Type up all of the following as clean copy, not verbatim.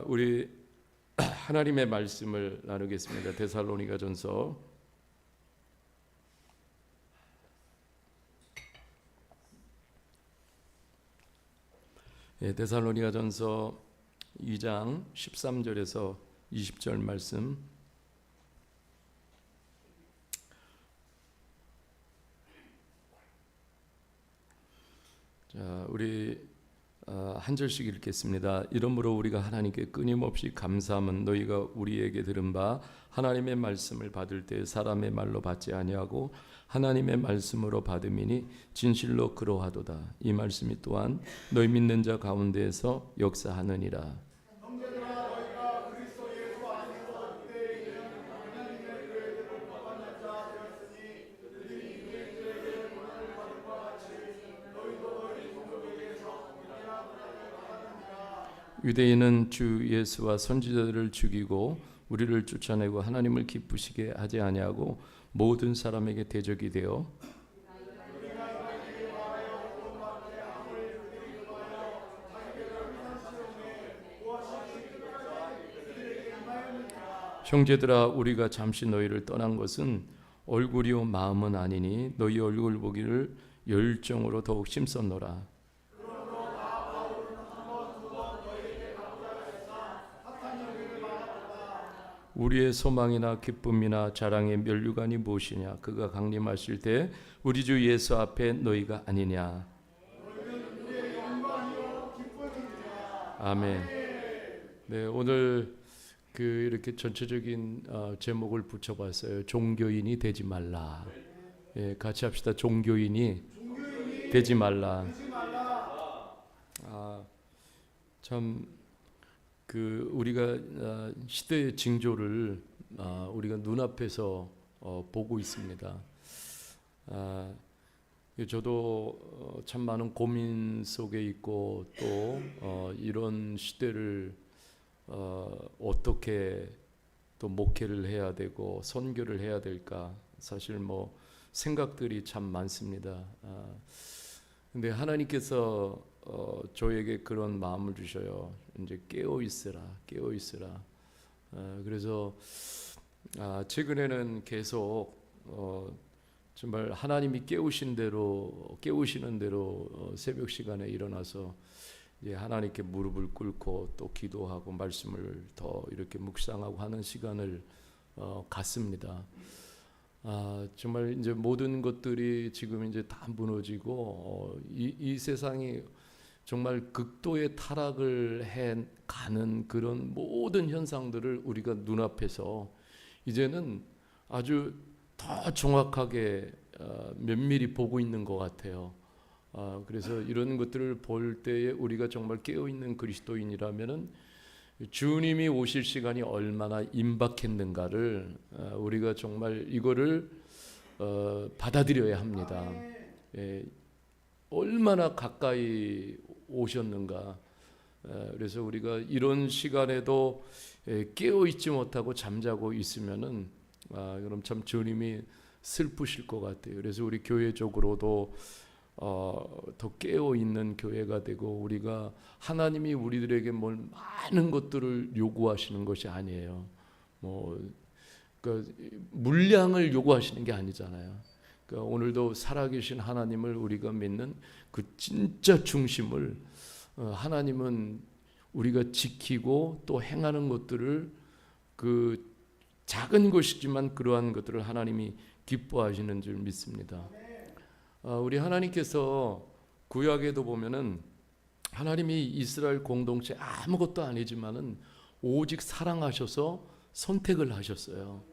우리 하나님의 말씀을 나누겠습니다. 데살로니가전서 2장 13절에서 20절 말씀. 자, 우리 한 절씩 읽겠습니다. 이러므로 우리가 하나님께 끊임없이 감사함은 너희가 우리에게 들은 바 하나님의 말씀을 받을 때 사람의 말로 받지 아니하고 하나님의 말씀으로 받음이니 진실로 그러하도다. 이 말씀이 또한 너희 믿는 자 가운데에서 역사하느니라. 유대인은 주 예수와 선지자들을 죽이고 우리를 쫓아내고 하나님을 기쁘시게 하지 아니하고 모든 사람에게 대적이 되어 형제들아 우리가 잠시 너희를 떠난 것은 얼굴이요 마음은 아니니 너희 얼굴 보기를 열정으로 더욱 힘썼노라. 우리의 소망이나 기쁨이나 자랑의 면류관이 무엇이냐? 그가 강림하실 때 우리 주 예수 앞에 너희가 아니냐? 아멘. 네, 오늘 이렇게 전체적인 제목을 붙여봤어요. 종교인이 되지 말라. 예, 같이 합시다. 종교인이 되지 말라. 참. 우리가 시대의 징조를 우리가 눈앞에서 보고 있습니다. 저도 참 많은 고민 속에 있고 또 이런 시대를 어떻게 또 목회를 해야 되고 선교를 해야 될까 사실 생각들이 참 많습니다. 근데 하나님께서 저에게 그런 마음을 주셔요. 이제 깨어 있으라. 그래서 최근에는 계속 정말 하나님이 깨우시는 대로 새벽 시간에 일어나서 이제 하나님께 무릎을 꿇고 또 기도하고 말씀을 더 이렇게 묵상하고 하는 시간을 갖습니다. 정말 이제 모든 것들이 지금 이제 다 무너지고 이 세상이 정말 극도의 타락을 해 가는 그런 모든 현상들을 우리가 눈앞에서 이제는 아주 더 정확하게 면밀히 보고 있는 것 같아요. 그래서 이런 것들을 볼 때에 우리가 정말 깨어있는 그리스도인이라면은 주님이 오실 시간이 얼마나 임박했는가를 우리가 정말 이거를 받아들여야 합니다. 얼마나 가까이 오셨는가. 그래서 우리가 이런 시간에도 깨어 있지 못하고 잠자고 있으면은 그럼 참 주님이 슬프실 것 같아요. 그래서 우리 교회적으로도 더 깨어 있는 교회가 되고 우리가 하나님이 우리들에게 많은 것들을 요구하시는 것이 아니에요. 그러니까 물량을 요구하시는 게 아니잖아요. 그러니까 오늘도 살아계신 하나님을 우리가 믿는 그 진짜 중심을 하나님은 우리가 지키고 또 행하는 것들을 그 작은 것이지만 그러한 것들을 하나님이 기뻐하시는 줄 믿습니다. 우리 하나님께서 구약에도 보면은 하나님이 이스라엘 공동체 아무것도 아니지만은 오직 사랑하셔서 선택을 하셨어요.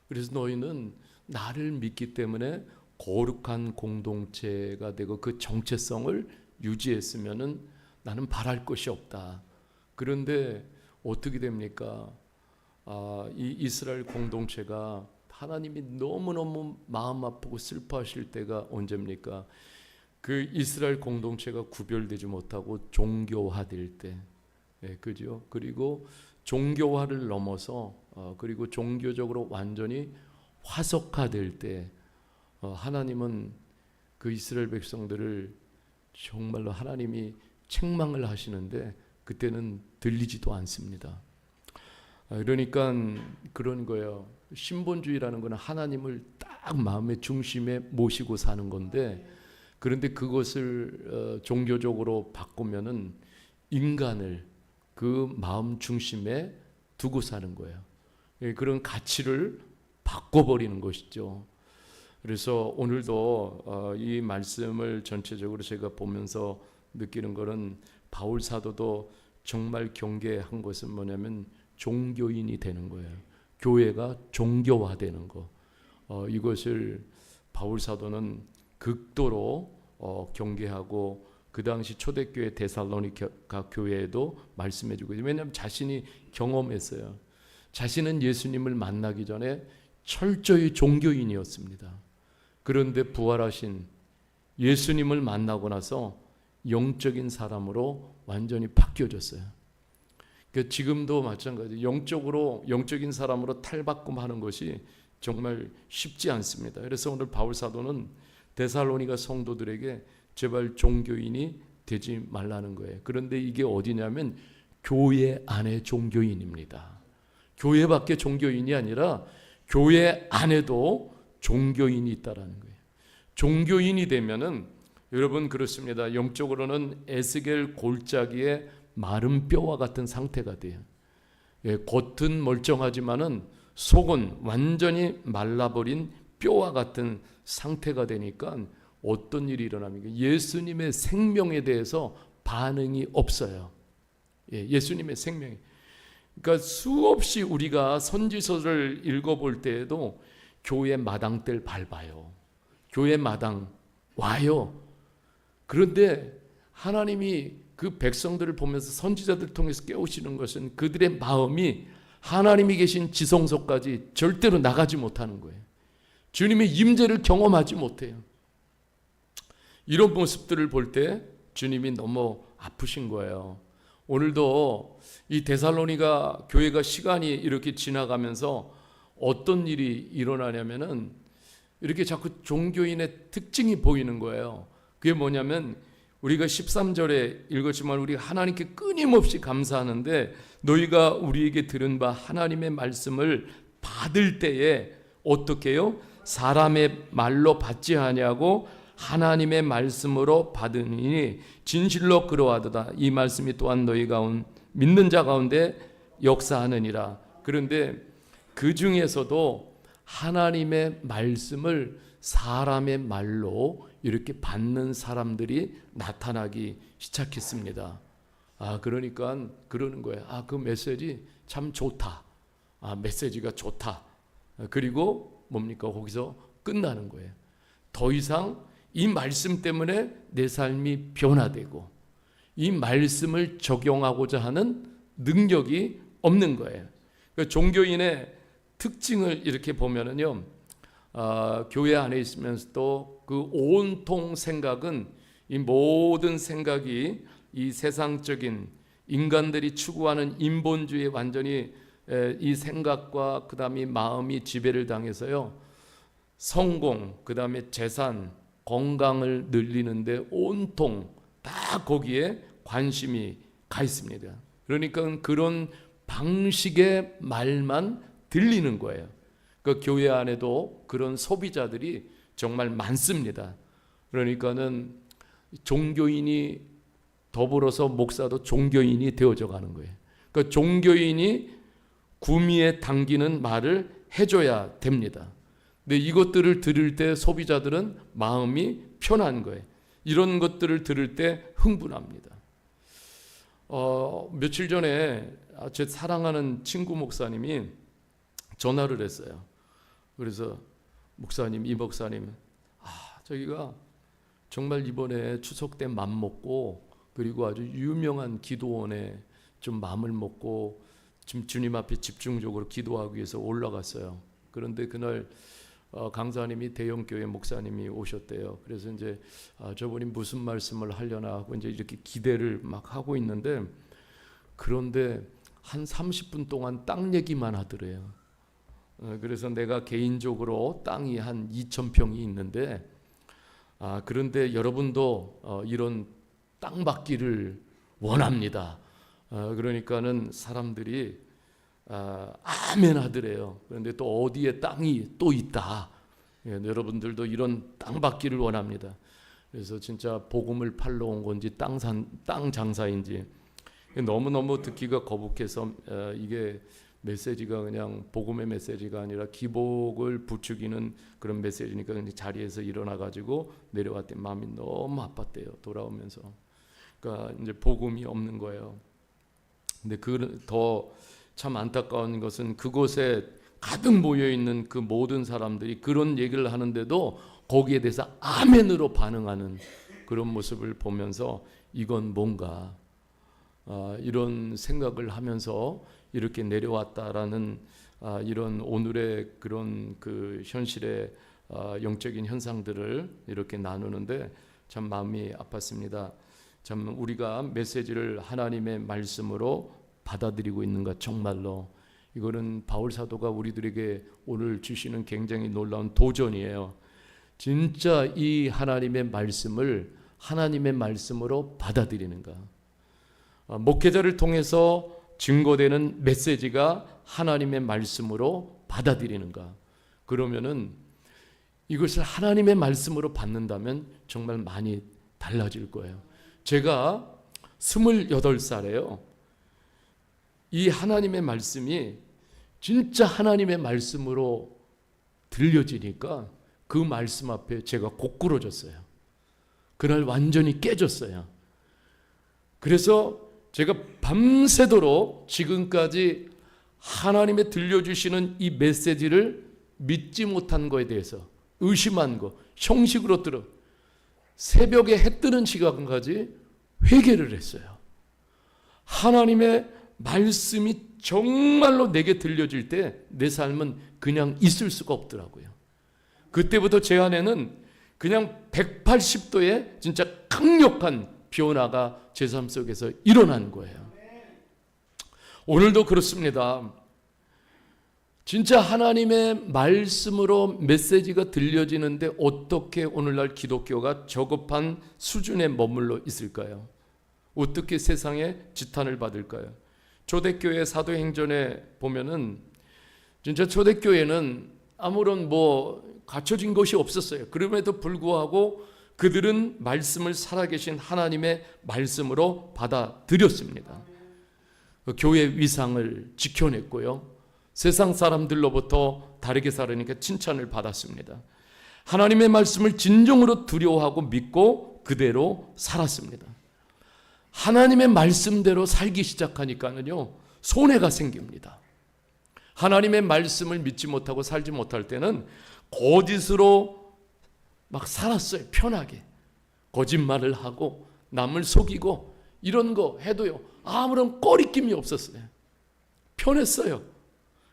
그래서 너희는 나를 믿기 때문에 거룩한 공동체가 되고 그 정체성을 유지했으면은 나는 바랄 것이 없다. 그런데 어떻게 됩니까? 이 이스라엘 공동체가 하나님이 너무너무 마음 아프고 슬퍼하실 때가 언제입니까? 그 이스라엘 공동체가 구별되지 못하고 종교화될 때, 그죠? 그리고 종교화를 넘어서 그리고 종교적으로 완전히 화석화될 때 하나님은 그 이스라엘 백성들을 정말로 하나님이 책망을 하시는데 그때는 들리지도 않습니다. 그러니까 그런 거예요. 신본주의라는 것은 하나님을 딱 마음의 중심에 모시고 사는 건데, 그런데 그것을 종교적으로 바꾸면은 인간을 그 마음 중심에 두고 사는 거예요. 그런 가치를 바꿔버리는 것이죠. 그래서 오늘도 이 말씀을 전체적으로 제가 보면서 느끼는 것은 바울 사도도 정말 경계한 것은 뭐냐면 종교인이 되는 거예요. 교회가 종교화되는 거. 이것을 바울 사도는 극도로 경계하고 그 당시 초대교회 데살로니가 교회에도 말씀해주고, 왜냐하면 자신이 경험했어요. 자신은 예수님을 만나기 전에 철저히 종교인이었습니다. 그런데 부활하신 예수님을 만나고 나서 영적인 사람으로 완전히 바뀌어졌어요. 그러니까 지금도 마찬가지, 영적인 사람으로 탈바꿈하는 것이 정말 쉽지 않습니다. 그래서 오늘 바울 사도는 데살로니가 성도들에게 제발 종교인이 되지 말라는 거예요. 그런데 이게 어디냐면 교회 안의 종교인입니다. 교회밖에 종교인이 아니라 교회 안에도 종교인이 있다라는 거예요. 종교인이 되면은 여러분 그렇습니다. 영적으로는 에스겔 골짜기의 마른 뼈와 같은 상태가 돼요. 겉은 멀쩡하지만은 속은 완전히 말라버린 뼈와 같은 상태가 되니까 어떤 일이 일어납니까? 예수님의 생명에 대해서 반응이 없어요. 예수님의 생명이. 그러니까 수없이 우리가 선지서를 읽어볼 때에도 교회 마당들 밟아요. 교회 마당 와요. 그런데 하나님이 그 백성들을 보면서 선지자들 통해서 깨우치는 것은 그들의 마음이 하나님이 계신 지성소까지 절대로 나가지 못하는 거예요. 주님의 임재를 경험하지 못해요. 이런 모습들을 볼 때 주님이 너무 아프신 거예요. 오늘도 이 데살로니가 교회가 시간이 이렇게 지나가면서 어떤 일이 일어나냐면은 이렇게 자꾸 종교인의 특징이 보이는 거예요. 그게 뭐냐면 우리가 13절에 읽었지만 우리가 하나님께 끊임없이 감사하는데 너희가 우리에게 들은 바 하나님의 말씀을 받을 때에 어떻게 해요? 사람의 말로 받지 아니하고 하나님의 말씀으로 받으니 진실로 그러하도다. 이 말씀이 또한 너희 가운데 믿는 자 가운데 역사하느니라. 그런데 그 중에서도 하나님의 말씀을 사람의 말로 이렇게 받는 사람들이 나타나기 시작했습니다. 그러니까 그러는 거예요. 그 메시지 참 좋다. 메시지가 좋다. 그리고 뭡니까? 거기서 끝나는 거예요. 더 이상 이 말씀 때문에 내 삶이 변화되고 이 말씀을 적용하고자 하는 능력이 없는 거예요. 그러니까 종교인의 특징을 이렇게 보면은요, 교회 안에 있으면서도 그 온통 생각은 이 모든 생각이 이 세상적인 인간들이 추구하는 인본주의에 완전히 이 생각과 그 다음에 마음이 지배를 당해서요, 성공, 그 다음에 재산, 건강을 늘리는데 온통 다 거기에 관심이 가 있습니다. 그러니까 그런 방식의 말만 들리는 거예요. 그 교회 안에도 그런 소비자들이 정말 많습니다. 그러니까는 종교인이 더불어서 목사도 종교인이 되어져 가는 거예요. 그 종교인이 구미에 당기는 말을 해줘야 됩니다. 근데 이것들을 들을 때 소비자들은 마음이 편한 거예요. 이런 것들을 들을 때 흥분합니다. 며칠 전에 제 사랑하는 친구 목사님이 전화를 했어요. 그래서 목사님, 이 목사님, 저기가 정말 이번에 추석 때 맘 먹고 그리고 아주 유명한 기도원에 좀 마음을 먹고 지금 주님 앞에 집중적으로 기도하기 위해서 올라갔어요. 그런데 그날 강사님이 대형교회 목사님이 오셨대요. 그래서 이제 저분이 무슨 말씀을 하려나 하고 이제 이렇게 기대를 막 하고 있는데, 그런데 한 30분 동안 땅 얘기만 하더래요. 그래서 내가 개인적으로 땅이 한 2,000평이 있는데, 그런데 여러분도 이런 땅 받기를 원합니다. 그러니까는 사람들이 아멘 하더래요. 그런데 또 어디에 땅이 또 있다. 여러분들도 이런 땅 받기를 원합니다. 그래서 진짜 복음을 팔러 온 건지 땅 장사인지 너무너무 듣기가 거북해서 이게 메시지가 그냥 복음의 메시지가 아니라 기복을 부추기는 그런 메시지니까 자리에서 일어나가지고 내려왔더니 마음이 너무 아팠대요. 돌아오면서. 그러니까 이제 복음이 없는 거예요. 근데 더 참 안타까운 것은 그곳에 가득 모여 있는 그 모든 사람들이 그런 얘기를 하는데도 거기에 대해서 아멘으로 반응하는 그런 모습을 보면서 이건 뭔가 이런 생각을 하면서 이렇게 내려왔다라는 이런 오늘의 그런 그 현실의 영적인 현상들을 이렇게 나누는데 참 마음이 아팠습니다. 참 우리가 메시지를 하나님의 말씀으로 받아들이고 있는가. 정말로 이거는 바울 사도가 우리들에게 오늘 주시는 굉장히 놀라운 도전이에요. 진짜 이 하나님의 말씀을 하나님의 말씀으로 받아들이는가. 목회자를 통해서 증거되는 메시지가 하나님의 말씀으로 받아들이는가. 그러면은 이것을 하나님의 말씀으로 받는다면 정말 많이 달라질 거예요. 제가 28살에요. 이 하나님의 말씀이 진짜 하나님의 말씀으로 들려지니까 그 말씀 앞에 제가 고꾸러졌어요. 그날 완전히 깨졌어요. 그래서 제가 밤새도록 지금까지 하나님의 들려주시는 이 메시지를 믿지 못한 거에 대해서 의심한 거, 형식으로 들어 새벽에 해 뜨는 시간까지 회개를 했어요. 하나님의 말씀이 정말로 내게 들려질 때 내 삶은 그냥 있을 수가 없더라고요. 그때부터 제 안에는 그냥 180도의 진짜 강력한 변화가 제 삶 속에서 일어난 거예요. 오늘도 그렇습니다. 진짜 하나님의 말씀으로 메시지가 들려지는데 어떻게 오늘날 기독교가 저급한 수준에 머물러 있을까요? 어떻게 세상에 지탄을 받을까요? 초대교회 사도행전에 보면은 진짜 초대교회는 아무런 갖춰진 것이 없었어요. 그럼에도 불구하고 그들은 말씀을 살아계신 하나님의 말씀으로 받아들였습니다. 교회 위상을 지켜냈고요. 세상 사람들로부터 다르게 살으니까 칭찬을 받았습니다. 하나님의 말씀을 진정으로 두려워하고 믿고 그대로 살았습니다. 하나님의 말씀대로 살기 시작하니까는요, 손해가 생깁니다. 하나님의 말씀을 믿지 못하고 살지 못할 때는 거짓으로 막 살았어요. 편하게 거짓말을 하고 남을 속이고 이런 거 해도요 아무런 꺼리낌이 없었어요. 편했어요.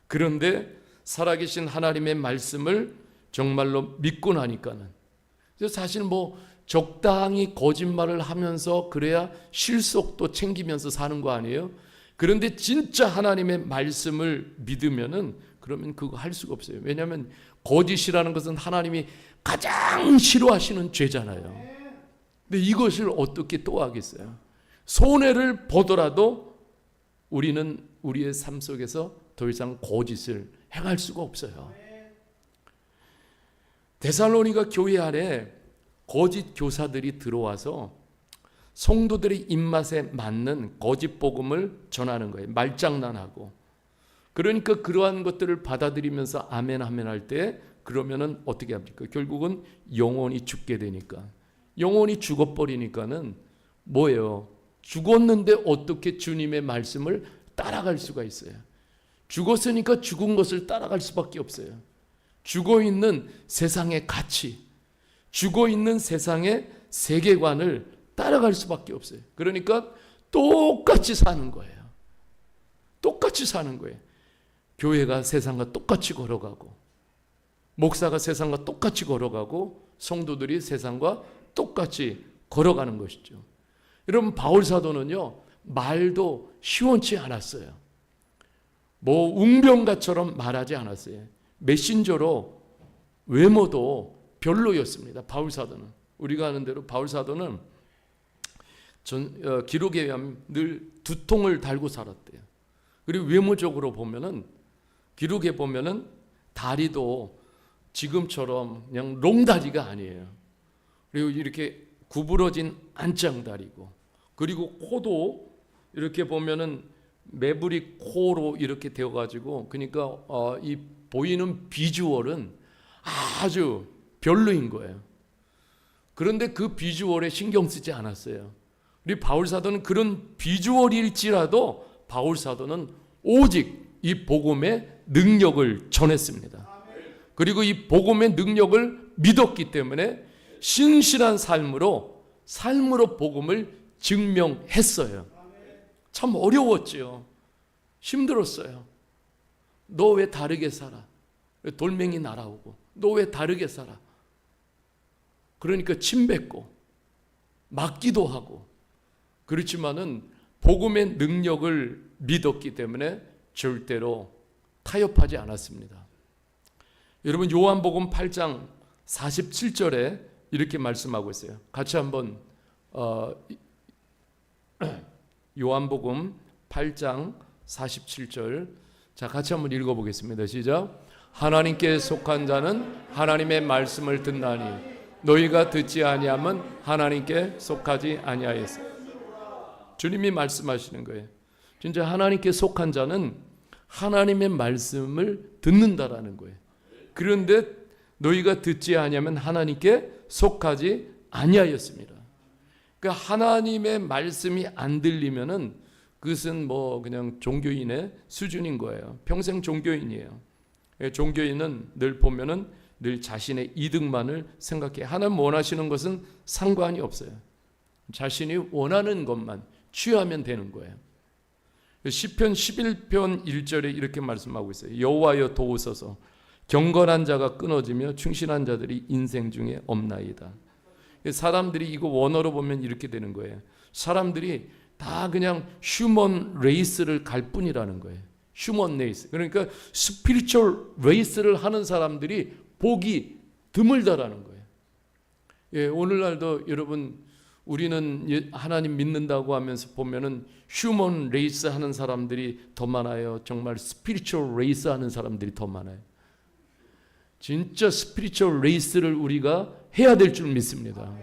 그런데 살아계신 하나님의 말씀을 정말로 믿고 나니까는 사실 적당히 거짓말을 하면서 그래야 실속도 챙기면서 사는 거 아니에요? 그런데 진짜 하나님의 말씀을 믿으면은 그러면 그거 할 수가 없어요. 왜냐하면 거짓이라는 것은 하나님이 가장 싫어하시는 죄잖아요. 근데 이것을 어떻게 또 하겠어요? 손해를 보더라도 우리는 우리의 삶 속에서 더 이상 거짓을 행할 수가 없어요. 데살로니가 교회 안에 거짓 교사들이 들어와서 성도들의 입맛에 맞는 거짓 복음을 전하는 거예요. 말장난하고. 그러니까 그러한 것들을 받아들이면서 아멘 아멘 할 때 그러면은 어떻게 합니까? 결국은 영혼이 죽게 되니까. 영혼이 죽어버리니까는 뭐예요? 죽었는데 어떻게 주님의 말씀을 따라갈 수가 있어요? 죽었으니까 죽은 것을 따라갈 수밖에 없어요. 죽어있는 세상의 가치, 죽어있는 세상의 세계관을 따라갈 수밖에 없어요. 그러니까 똑같이 사는 거예요. 똑같이 사는 거예요. 교회가 세상과 똑같이 걸어가고, 목사가 세상과 똑같이 걸어가고, 성도들이 세상과 똑같이 걸어가는 것이죠. 여러분, 바울 사도는요 말도 시원치 않았어요. 웅병가처럼 말하지 않았어요. 메신저로 외모도 별로였습니다. 바울 사도는. 우리가 아는 대로 바울 사도는 기록에 의하면 늘 두통을 달고 살았대요. 그리고 외모적으로 보면은 기록에 보면은 다리도 지금처럼 그냥 롱다리가 아니에요. 그리고 이렇게 구부러진 안짱다리고, 그리고 코도 이렇게 보면은 매부리 코로 이렇게 되어가지고, 그러니까 이 보이는 비주얼은 아주 별로인 거예요. 그런데 그 비주얼에 신경 쓰지 않았어요. 우리 바울 사도는 그런 비주얼일지라도 바울 사도는 오직 이 복음의 능력을 전했습니다. 그리고 이 복음의 능력을 믿었기 때문에 신실한 삶으로 복음을 증명했어요. 참 어려웠지요. 힘들었어요. 너 왜 다르게 살아? 돌멩이 날아오고, 너 왜 다르게 살아? 그러니까 침뱉고 맞기도 하고, 그렇지만은 복음의 능력을 믿었기 때문에 절대로 타협하지 않았습니다. 여러분, 요한복음 8장 47절에 이렇게 말씀하고 있어요. 같이 한번 요한복음 8장 47절, 자 같이 한번 읽어보겠습니다. 시작. 하나님께 속한 자는 하나님의 말씀을 듣나니 너희가 듣지 아니하면 하나님께 속하지 아니하였어. 주님이 말씀하시는 거예요. 진짜 하나님께 속한 자는 하나님의 말씀을 듣는다라는 거예요. 그런데 너희가 듣지 아니하면 하나님께 속하지 아니하였습니다. 그러니까 하나님의 말씀이 안 들리면은 그것은 뭐 그냥 종교인의 수준인 거예요. 평생 종교인이에요. 종교인은 늘 보면은 늘 자신의 이득만을 생각해. 하나님 원하시는 것은 상관이 없어요. 자신이 원하는 것만 취하면 되는 거예요. 시편 11편 1절에 이렇게 말씀하고 있어요. 여호와여 도우소서, 경건한 자가 끊어지며 충실한 자들이 인생 중에 없나이다. 사람들이 이거 원어로 보면 이렇게 되는 거예요. 사람들이 다 그냥 휴먼 레이스를 갈 뿐이라는 거예요. 휴먼 레이스. 그러니까 스피리추얼 레이스를 하는 사람들이 보기 드물다라는 거예요. 예, 오늘날도 여러분, 우리는 하나님 믿는다고 하면서 보면은 휴먼 레이스 하는 사람들이 더 많아요. 정말 스피리추얼 레이스 하는 사람들이 더 많아요. 진짜 스피리추얼 레이스를 우리가 해야 될 줄 믿습니다.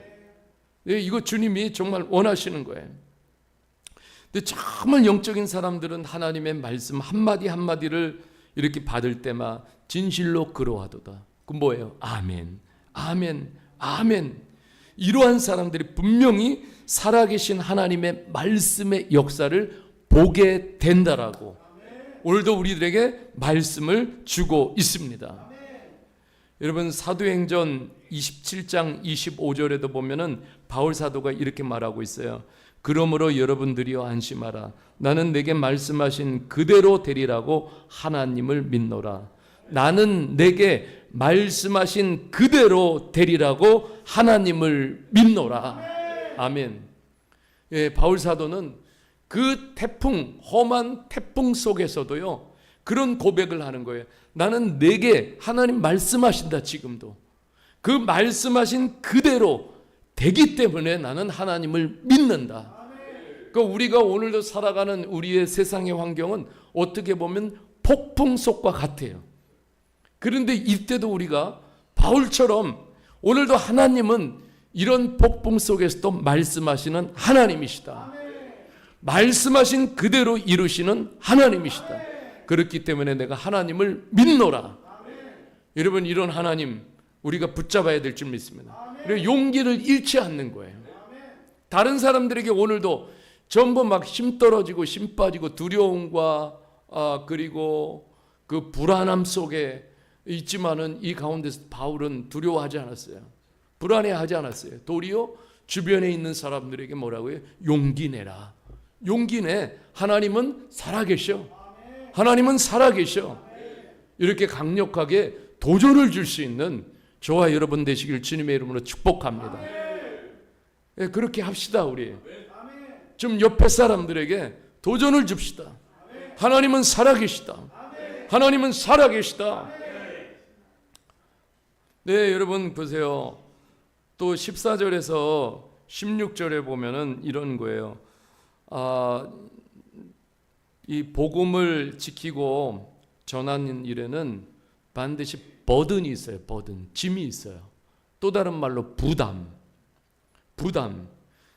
예, 이거 주님이 정말 원하시는 거예요. 근데 정말 영적인 사람들은 하나님의 말씀 한마디 한마디를 이렇게 받을 때마다 진실로 그러하도다. 그 뭐예요? 아멘, 아멘, 아멘. 이러한 사람들이 분명히 살아계신 하나님의 말씀의 역사를 보게 된다라고 오늘도 우리들에게 말씀을 주고 있습니다. 여러분, 사도행전 27장 25절에도 보면은 바울 사도가 이렇게 말하고 있어요. 그러므로 여러분들이여 안심하라. 나는 내게 말씀하신 그대로 되리라고 하나님을 믿노라. 나는 내게 말씀하신 그대로 되리라고 하나님을 믿노라. 아멘. 예, 바울 사도는 그 태풍, 험한 태풍 속에서도요, 그런 고백을 하는 거예요. 나는 내게 하나님 말씀하신다. 지금도 그 말씀하신 그대로 되기 때문에 나는 하나님을 믿는다. 그러니까 우리가 오늘도 살아가는 우리의 세상의 환경은 어떻게 보면 폭풍 속과 같아요. 그런데 이때도 우리가 바울처럼 오늘도 하나님은 이런 폭풍 속에서도 말씀하시는 하나님이시다. 말씀하신 그대로 이루시는 하나님이시다. 그렇기 때문에 내가 하나님을 믿노라. 여러분, 이런 하나님 우리가 붙잡아야 될 줄 믿습니다. 그리고 용기를 잃지 않는 거예요. 다른 사람들에게 오늘도 전부 막 힘 떨어지고 힘 빠지고 두려움과 그리고 그 불안함 속에 있지만은 이 가운데서 바울은 두려워하지 않았어요. 불안해하지 않았어요. 도리어 주변에 있는 사람들에게 뭐라고요? 용기 내라. 용기 내. 하나님은 살아계셔. 하나님은 살아계셔. 이렇게 강력하게 도전을 줄 수 있는 저와 여러분 되시길 주님의 이름으로 축복합니다. 예, 그렇게 합시다. 우리 좀 옆에 사람들에게 도전을 줍시다. 하나님은 살아계시다. 하나님은 살아계시다. 네, 여러분 보세요. 또 14절에서 16절에 보면은 이런 거예요. 이 복음을 지키고 전하는 일에는 반드시 버든이 있어요. 버든, 짐이 있어요. 또 다른 말로 부담.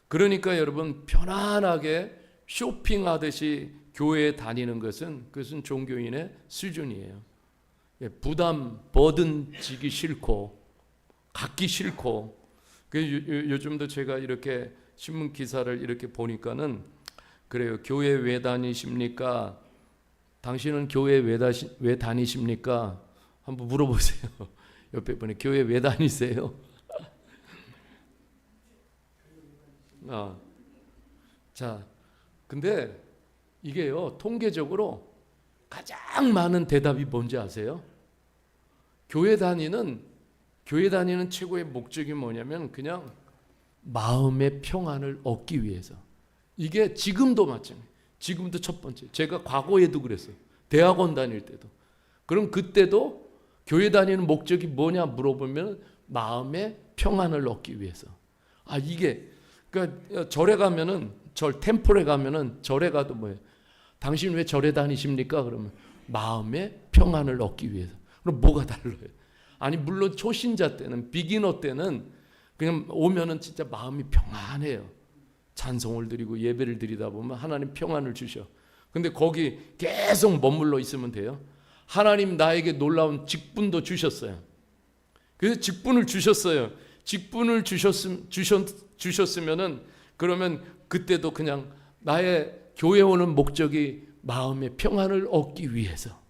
그러니까 여러분 편안하게 쇼핑하듯이 교회에 다니는 그것은 종교인의 수준이에요. 부담, 버든 지기 싫고 갖기 싫고. 요즘도 제가 이렇게 신문 기사를 이렇게 보니까는 그래요. 교회 왜 다니십니까? 당신은 교회 왜 다니십니까? 한번 물어보세요. 옆에 분이 교회 왜 다니세요? 자, 근데 이게요, 통계적으로 가장 많은 대답이 뭔지 아세요? 교회 다니는 최고의 목적이 뭐냐면 그냥 마음의 평안을 얻기 위해서. 이게 지금도 마찬가지예요. 지금도 첫 번째. 제가 과거에도 그랬어요. 대학원 다닐 때도. 그럼 그때도 교회 다니는 목적이 뭐냐 물어보면 마음의 평안을 얻기 위해서. 이게 그러니까 절에 가면은 템플에 가면은 절에 가도 뭐예요? 당신 왜 절에 다니십니까? 그러면 마음의 평안을 얻기 위해서. 그럼 뭐가 달라요? 아니 물론 초신자 때는 비기너 때는 그냥 오면은 진짜 마음이 평안해요. 찬송을 드리고 예배를 드리다 보면 하나님 평안을 주셔. 근데 거기 계속 머물러 있으면 돼요? 하나님 나에게 놀라운 직분도 주셨어요. 그래서 직분을 주셨어요. 직분을 주셨으면은 그러면 그때도 그냥 나의 교회 오는 목적이 마음의 평안을 얻기 위해서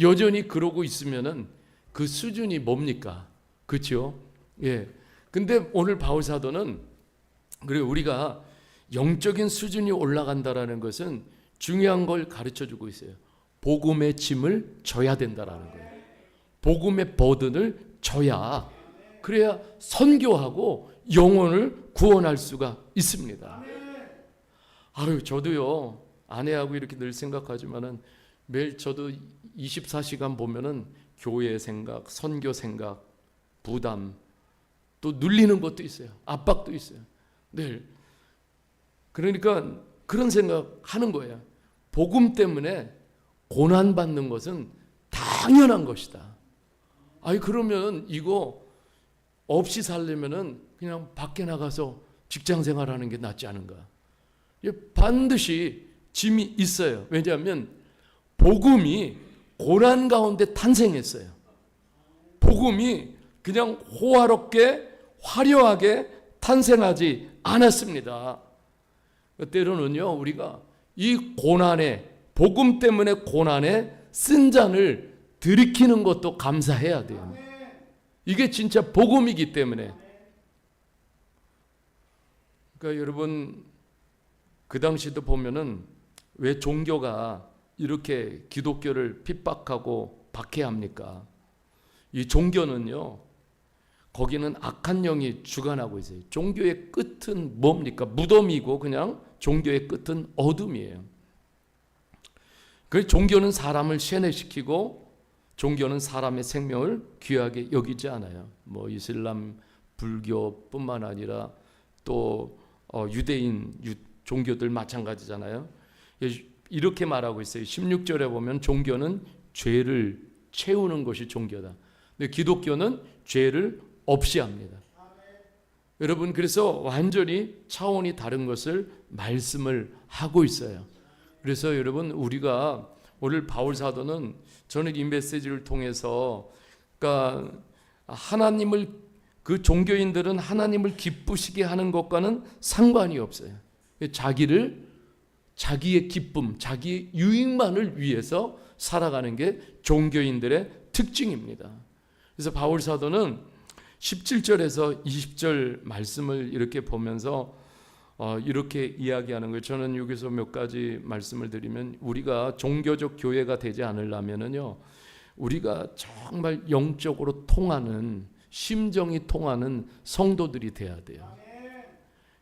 여전히 그러고 있으면은 그 수준이 뭡니까? 그렇죠? 예. 근데 오늘 바울 사도는 그리고 우리가 영적인 수준이 올라간다라는 것은 중요한 걸 가르쳐 주고 있어요. 복음의 짐을 져야 된다라는 거예요. 복음의 버든을 져야 그래야 선교하고 영혼을 구원할 수가 있습니다. 저도요 아내하고 이렇게 늘 생각하지만은 매일 저도 24시간 보면은 교회 생각, 선교 생각, 부담, 또 눌리는 것도 있어요. 압박도 있어요. 늘. 그러니까 그런 생각하는 거예요. 복음 때문에 고난받는 것은 당연한 것이다. 그러면 이거 없이 살려면은 그냥 밖에 나가서 직장 생활하는 게 낫지 않은가? 반드시 짐이 있어요. 왜냐하면 복음이 고난 가운데 탄생했어요. 복음이 그냥 호화롭게 화려하게 탄생하지 않았습니다. 때로는요 우리가 이 고난에 복음 때문에 고난에 쓴 잔을 들이키는 것도 감사해야 돼요. 이게 진짜 복음이기 때문에. 그러니까 여러분 그 당시도 보면은 왜 종교가 이렇게 기독교를 핍박하고 박해합니까? 이 종교는요 거기는 악한 영이 주관하고 있어요. 종교의 끝은 뭡니까? 무덤이고 그냥 종교의 끝은 어둠이에요. 그 종교는 사람을 세뇌시키고 종교는 사람의 생명을 귀하게 여기지 않아요. 뭐 이슬람, 불교뿐만 아니라 또 유대인 종교들 마찬가지잖아요. 이렇게 말하고 있어요. 16절에 보면 종교는 죄를 채우는 것이 종교다. 근데 기독교는 죄를 없이 합니다. 여러분 그래서 완전히 차원이 다른 것을 말씀을 하고 있어요. 그래서 여러분 우리가 오늘 바울 사도는 저는 이 메시지를 통해서 그러니까 하나님을 그 종교인들은 하나님을 기쁘시게 하는 것과는 상관이 없어요. 자기의 기쁨, 자기의 유익만을 위해서 살아가는 게 종교인들의 특징입니다. 그래서 바울 사도는 17절에서 20절 말씀을 이렇게 보면서 이렇게 이야기하는 거예요. 저는 여기서 몇 가지 말씀을 드리면 우리가 종교적 교회가 되지 않으려면은요, 우리가 정말 영적으로 통하는 심정이 통하는 성도들이 돼야 돼요.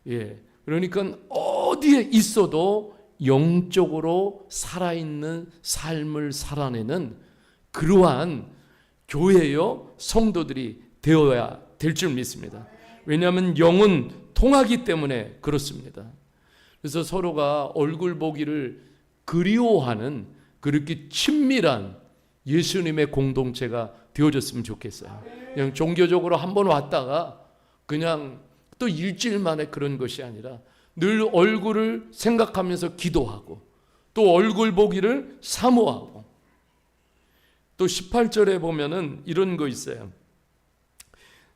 예, 그러니까 어디에 있어도 영적으로 살아있는 삶을 살아내는 그러한 교회요 성도들이 되어야 될 줄 믿습니다. 왜냐하면 영은 통하기 때문에 그렇습니다. 그래서 서로가 얼굴 보기를 그리워하는 그렇게 친밀한 예수님의 공동체가 되어졌으면 좋겠어요. 그냥 종교적으로 한번 왔다가 그냥 또 일주일 만에 그런 것이 아니라 늘 얼굴을 생각하면서 기도하고 또 얼굴 보기를 사모하고, 또 18절에 보면은 이런 거 있어요.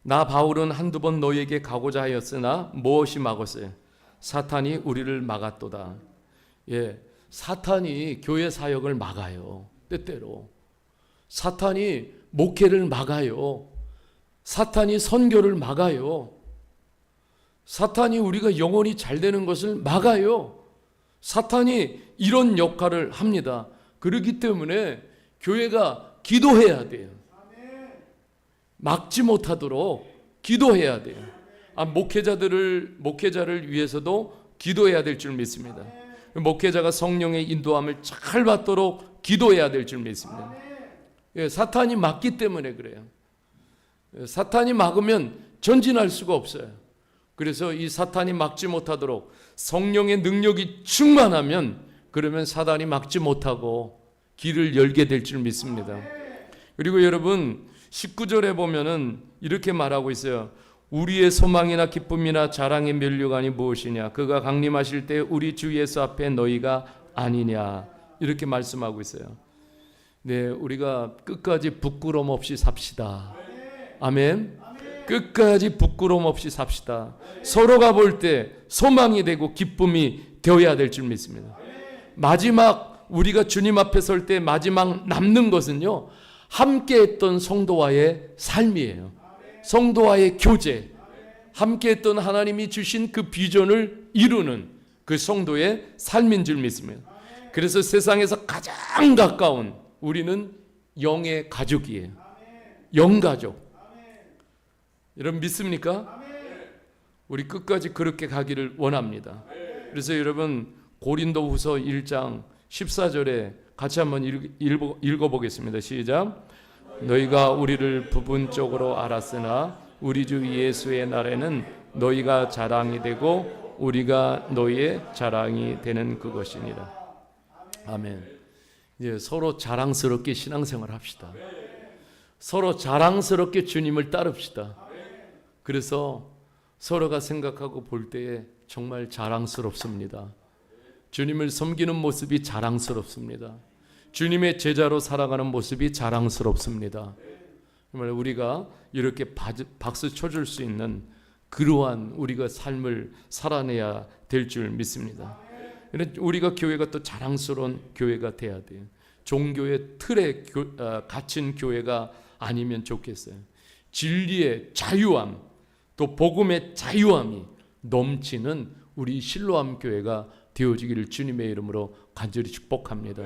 나 바울은 한두 번 너희에게 가고자 하였으나 무엇이 막았어요? 사탄이 우리를 막았도다. 예, 사탄이 교회 사역을 막아요. 때때로 사탄이 목회를 막아요. 사탄이 선교를 막아요. 사탄이 우리가 영혼이 잘 되는 것을 막아요. 사탄이 이런 역할을 합니다. 그렇기 때문에 교회가 기도해야 돼요. 막지 못하도록 기도해야 돼요. 목회자를 위해서도 기도해야 될 줄 믿습니다. 목회자가 성령의 인도함을 잘 받도록 기도해야 될 줄 믿습니다. 예, 사탄이 막기 때문에 그래요. 사탄이 막으면 전진할 수가 없어요. 그래서 이 사탄이 막지 못하도록 성령의 능력이 충만하면, 그러면 사탄이 막지 못하고 길을 열게 될 줄 믿습니다. 그리고 여러분 19절에 보면은 이렇게 말하고 있어요. 우리의 소망이나 기쁨이나 자랑의 면류관이 무엇이냐? 그가 강림하실 때 우리 주 예수 앞에 너희가 아니냐? 이렇게 말씀하고 있어요. 네, 우리가 끝까지 부끄럼 없이 삽시다. 아멘. 끝까지 부끄럼 없이 삽시다. 서로가 볼 때 소망이 되고 기쁨이 되어야 될 줄 믿습니다. 마지막 우리가 주님 앞에 설 때 마지막 남는 것은요, 함께 했던 성도와의 삶이에요. 성도와의 교제, 함께 했던 하나님이 주신 그 비전을 이루는 그 성도의 삶인 줄 믿습니다. 그래서 세상에서 가장 가까운 우리는 영의 가족이에요. 영가족. 여러분 믿습니까? 우리 끝까지 그렇게 가기를 원합니다. 그래서 여러분 고린도후서 1장 14절에 같이 한번 읽어보겠습니다. 시작. 너희가 우리를 부분적으로 알았으나 우리 주 예수의 날에는 너희가 자랑이 되고 우리가 너희의 자랑이 되는 그것이니라. 아멘. 이제 서로 자랑스럽게 신앙생활 합시다. 서로 자랑스럽게 주님을 따릅시다. 그래서 서로가 생각하고 볼 때에 정말 자랑스럽습니다. 주님을 섬기는 모습이 자랑스럽습니다. 주님의 제자로 살아가는 모습이 자랑스럽습니다. 정말 우리가 이렇게 박수 쳐줄 수 있는 그러한 우리가 삶을 살아내야 될 줄 믿습니다. 우리가 교회가 또 자랑스러운 교회가 돼야 돼요. 종교의 틀에 갇힌 교회가 아니면 좋겠어요. 진리의 자유함, 또 복음의 자유함이 넘치는 우리 실로암 교회가 되어지기를 주님의 이름으로 간절히 축복합니다.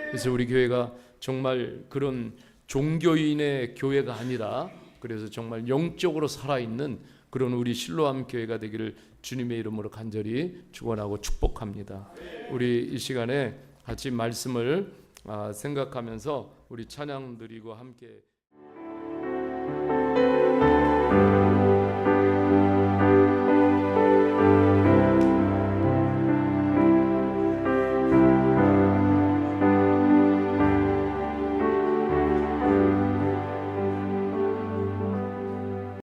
그래서 우리 교회가 정말 그런 종교인의 교회가 아니라, 그래서 정말 영적으로 살아있는 그런 우리 실로암 교회가 되기를 주님의 이름으로 간절히 축원하고 축복합니다. 우리 이 시간에 같이 말씀을 생각하면서 우리 찬양 드리고 함께